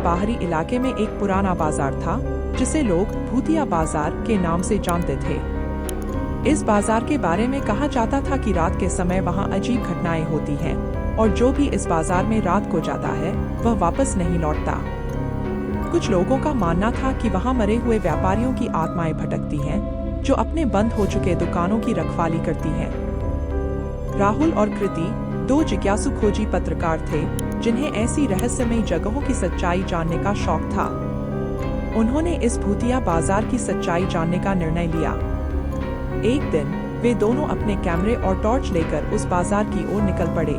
बाहरी इलाके में एक पुराना बाजार था जिसे लोग भूतिया बाजार के नाम से जानते थे। इस बाजार के बारे में कहा जाता था कि रात के समय वहां अजीब घटनाएं होती हैं और जो भी इस बाजार में रात को जाता है वह वापस नहीं लौटता। कुछ लोगों का मानना था कि वहां मरे हुए व्यापारियों की आत्माएं भटकती हैं जो अपने बंद हो चुके दुकानों की रखवाली करती हैं। राहुल और कृति दो जिज्ञासु खोजी पत्रकार थे जिन्हें ऐसी रहस्यमयी जगहों की सच्चाई जानने का शौक था। उन्होंने इस भूतिया बाजार की सच्चाई जानने का निर्णय लिया। एक दिन वे दोनों अपने कैमरे और टॉर्च लेकर उस बाजार की ओर निकल पड़े।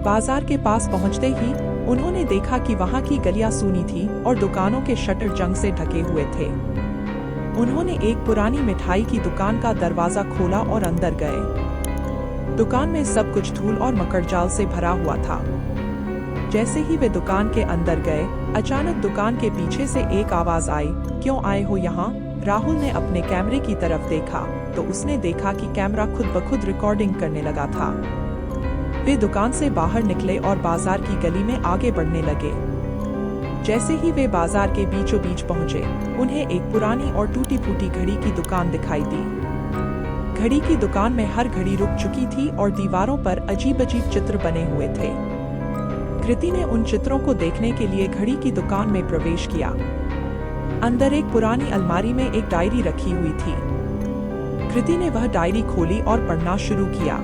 बाजार के पास पहुंचते ही उन्होंने देखा कि वहां की गलियां सूनी थी और दुकानों के शटर जंग से ढके हुए थे। उन्होंने एक पुरानी मिठाई की दुकान का दरवाजा खोला और अंदर गए। दुकान में सब कुछ धूल और मकड़जाल से भरा हुआ था। जैसे ही वे दुकान के अंदर गए, अचानक दुकान के पीछे से एक आवाज आई, क्यों आए हो यहाँ? राहुल ने अपने कैमरे की तरफ देखा तो उसने देखा कि कैमरा खुद ब खुद रिकॉर्डिंग करने लगा था। वे दुकान से बाहर निकले और बाजार की गली में आगे बढ़ने लगे। जैसे ही वे बाजार के बीचों बीच पहुंचे, उन्हें एक पुरानी और टूटी फूटी घड़ी की दुकान दिखाई दी। घड़ी की दुकान में हर घड़ी रुक चुकी थी और दीवारों पर अजीब अजीब चित्र बने हुए थे। कृति ने उन चित्रों को देखने के लिए घड़ी की दुकान में प्रवेश किया। अंदर एक पुरानी अलमारी में एक डायरी रखी हुई थी। कृति ने वह डायरी खोली और पढ़ना शुरू किया।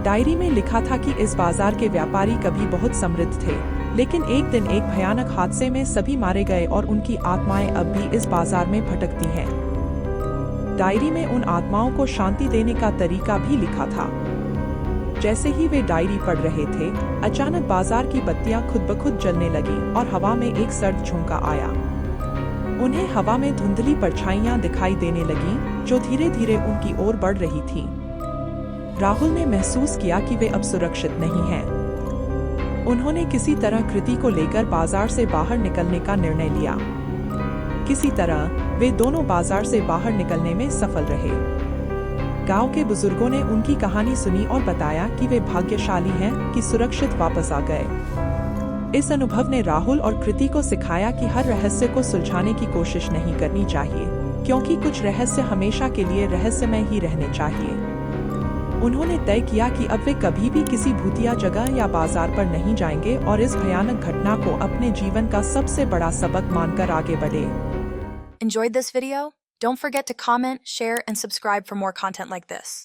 डायरी में लिखा था कि इस बाजार के व्यापारी कभी बहुत समृद्ध थे, लेकिन एक दिन एक भयानक हादसे में सभी मारे गए और उनकी आत्माएं अब भी इस बाजार में भटकती हैं। डायरी में उन आत्माओं को शांति देने का तरीका भी लिखा था। जैसे ही वे डायरी पढ़ रहे थे, अचानक बाजार की बत्तियां खुद ब खुद जलने लगी और हवा में एक सर्द झोंका आया। उन्हें हवा में धुंधली परछाइयां दिखाई देने लगी जो धीरे धीरे उनकी ओर बढ़ रही थी। राहुल ने महसूस किया कि वे अब सुरक्षित नहीं हैं। उन्होंने किसी तरह कृति को लेकर बाजार से बाहर निकलने का निर्णय लिया। किसी तरह वे दोनों बाजार से बाहर निकलने में सफल रहे। गांव के बुजुर्गों ने उनकी कहानी सुनी और बताया कि वे भाग्यशाली हैं कि सुरक्षित वापस आ गए। इस अनुभव ने राहुल और कृति को सिखाया कि हर रहस्य को सुलझाने की कोशिश नहीं करनी चाहिए, क्योंकि कुछ रहस्य हमेशा के लिए रहस्यमय ही रहने चाहिए। उन्होंने तय किया कि अब वे कभी भी किसी भूतिया जगह या बाजार पर नहीं जाएंगे और इस भयानक घटना को अपने जीवन का सबसे बड़ा सबक मानकर आगे बढ़े। Enjoyed this video? Don't forget to comment, share, and subscribe for more content like this.